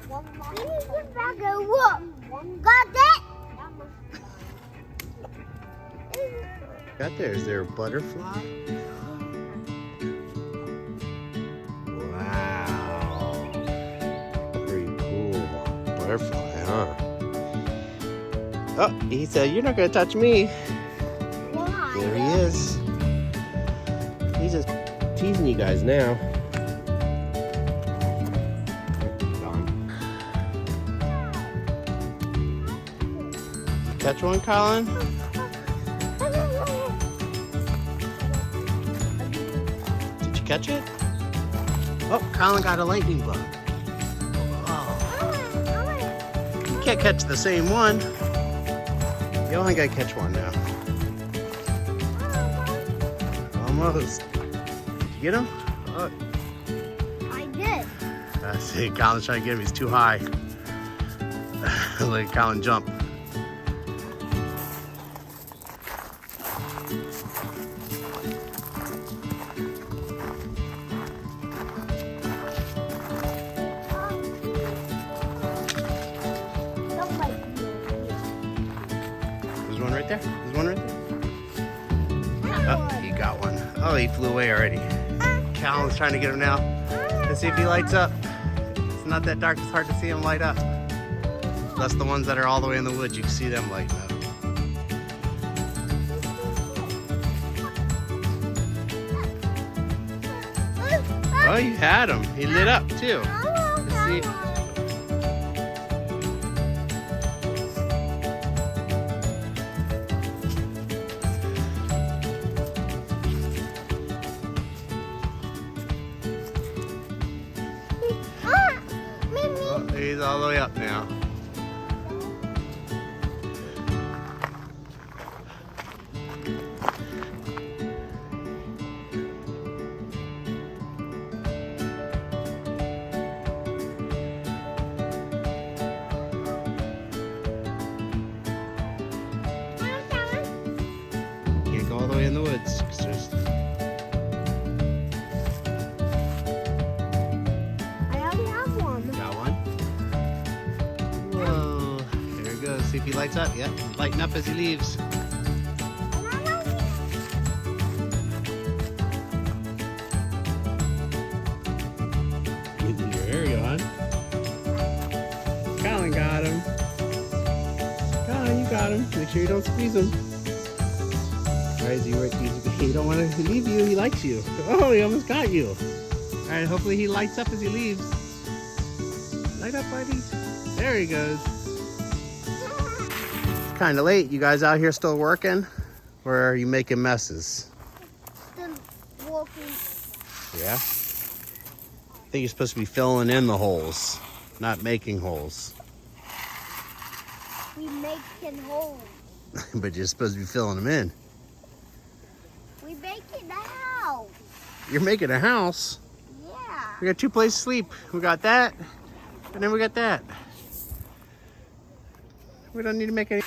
We need to back and look. Got that? Got there. Is there a butterfly? Wow. Pretty cool. Butterfly, huh? Oh, he said, "You're not going to touch me." Why? There he is. He's just teasing you guys now. Gone. Catch one, Colin? Did you catch it? Oh, Colin got a lightning bug. Oh. You can't catch the same one. You only gotta catch one now. Almost. Did you get him? Oh. I did. See, Colin's trying to get him. He's too high. Let Colin jump. There's one right there. There's one right there. Oh, he got one. Oh, he flew away already. Colin's trying to get him now. Let's see if he lights up. It's not that dark. It's hard to see him light up. That's the ones that are all the way in the woods. You can see them lighting up. Oh, you had him. He lit up too. Let's see. Oh, he's all the way up now. Can't go all the way in the woods. 'Cause there's... I already have one. Got one? Whoa. There he goes. See if he lights up. Yep. Lighting up as he leaves. He's in your area, hon. Colin got him. Colin, you got him. Make sure you don't squeeze him. Alright, he don't want to leave you. He likes you. Oh, he almost got you. Alright, hopefully he lights up as he leaves. Light up, buddy. There he goes. It's kind of late. You guys out here still working? Or are you making messes? Still walking. Yeah? I think you're supposed to be filling in the holes, not making holes. We making holes. But you're supposed to be filling them in. We making a house. You're making a house? Yeah. We got two places to sleep. We got that, and then we got that. We don't need to make any...